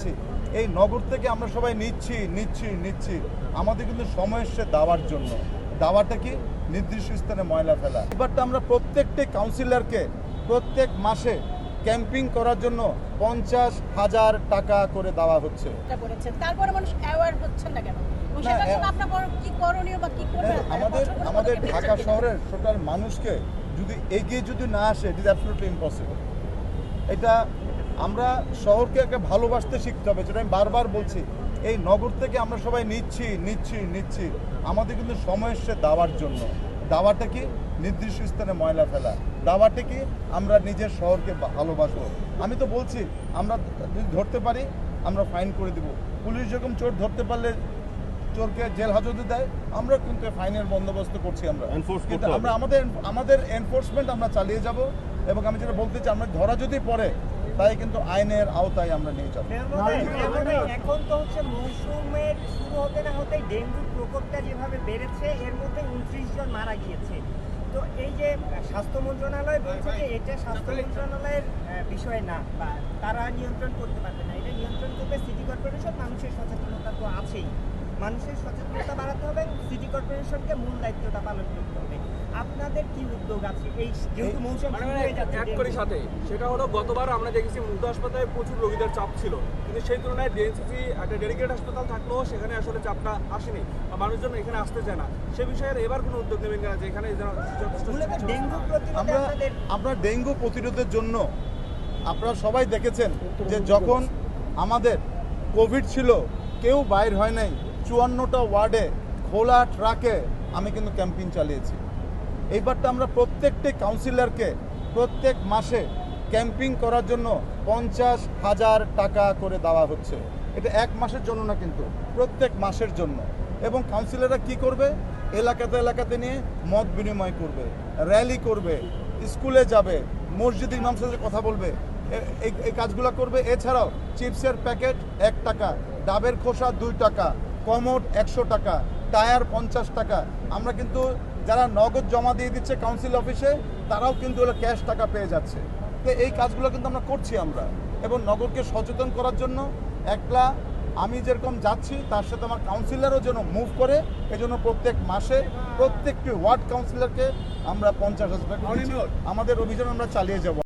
বলছি এই নগর থেকে আমরা সবাই নিচ্ছি আমাদের কিন্তু সময় এসছে দাওয়ার জন্য। দাওয়াটা কি? নির্দিষ্ট স্থানে ময়লা ফেলা। এবারটা আমরা প্রত্যেকটি কাউন্সিলরকে প্রত্যেক মাসে ক্যাম্পিং করার জন্য 50,000 টাকা করে দেওয়া হচ্ছে। তারপরে মানুষ অ্যাওয়ার হচ্ছেন না কেন? আমাদের ঢাকা শহরের টোটাল মানুষকে যদি এগিয়ে না আসে, ইট ইজ অ্যাবসলিউটলি ইম্পসিবল। এটা আমরা শহরকে একটা ভালোবাসতে শিখতে হবে, যেটা আমি বারবার বলছি। এই নগর থেকে আমরা সবাই নিচ্ছি আমাদের কিন্তু সময় এসছে দাওয়ার জন্য। দাওয়াটা কি? নির্দিষ্ট স্থানে ময়লা ফেলা। দাওয়াটা কি? আমরা নিজের শহরকে ভালোবাসবো। আমি তো বলছি আমরা যদি ধরতে পারি আমরা ফাইন করে দেব। পুলিশ যখন চোর ধরতে পারলে চোরকে জেল হাজতে দেয়, আমরা কিন্তু ফাইনের বন্দোবস্ত করছি। আমরা আমাদের এনফোর্সমেন্ট আমরা চালিয়ে যাব, এবং আমি যেটা বলতে চাই আমরা ধরা যদি পড়ে তাই কিন্তু আইনের আওতায় আমরা নিয়ে যাবো। এখন তো হচ্ছে মৌসুমের শুরু হতে না হতেই ডেঙ্গুর প্রকোপটা যেভাবে বেড়েছে, এর মধ্যে 29 জন মারা গিয়েছে। তো এই যে স্বাস্থ্য মন্ত্রণালয় বলছে যে এটা স্বাস্থ্য মন্ত্রণালয়ের বিষয় না, বা তারা নিয়ন্ত্রণ করতে পারবে না, এটা নিয়ন্ত্রণ করবে সিটি কর্পোরেশন। মানুষের সচেতনতা তো আছেই, মানুষের সচেতনতা বাড়াতে হবে, সিটি কর্পোরেশনকে মূল দায়িত্বটা পালন করতে হবে। আপনাদের কি উদ্যোগ আছে এই যেহেতু মৌসুম সাথে? সেটা হলো গতবার আমরা দেখেছি মুগ্ধ হাসপাতালে প্রচুর রোগীদের চাপ ছিল, কিন্তু সেই তুলনায় ডিএনসিসি একটা ডেডিকেটেড হাসপাতাল থাকলেও সেখানে আসলে চাপটা আসেনি বা মানুষজন এখানে আসতে চায় না। সে বিষয়ে এবার কোনো উদ্যোগ নেবেন কিনা, যে এখানে আমরা ডেঙ্গু প্রতিরোধের জন্য আপনারা সবাই দেখেছেন যে যখন আমাদের কোভিড ছিল কেউ বাইর হয় নাই, 54টা ওয়ার্ডে খোলা ট্রাকে আমি কিন্তু ক্যাম্পেইন চালিয়েছি। এইবারটা আমরা প্রত্যেকটি কাউন্সিলরকে প্রত্যেক মাসে ক্যাম্পিং করার জন্য 50,000 টাকা করে দেওয়া হচ্ছে। এটা এক মাসের জন্য না, কিন্তু প্রত্যেক মাসের জন্য। এবং কাউন্সিলররা কি করবে? এলাকাতে নিয়ে মত বিনিময় করবে, র্যালি করবে, স্কুলে যাবে, মসজিদ ইমামের সাথে কথা বলবে, এই কাজগুলো করবে। এছাড়াও চিপসের প্যাকেট 1 টাকা, ডাবের খোসা 2 টাকা, কমোড 100 টাকা, টায়ার 50 টাকা। আমরা কিন্তু যারা নগদ জমা দিয়ে দিচ্ছে কাউন্সিল অফিসে, তারাও কিন্তু ক্যাশ টাকা পেয়ে যাচ্ছে। তো এই কাজগুলো কিন্তু আমরা করছি আমরা, এবং নগরকে সচেতন করার জন্য একলা আমি যেরকম যাচ্ছি তার সাথে আমার কাউন্সিলরও যেন মুভ করে। এজন্য প্রত্যেক মাসে প্রত্যেকটি ওয়ার্ড কাউন্সিলরকে আমরা 50,000 টাকা আমাদের অভিযান আমরা চালিয়ে যাব।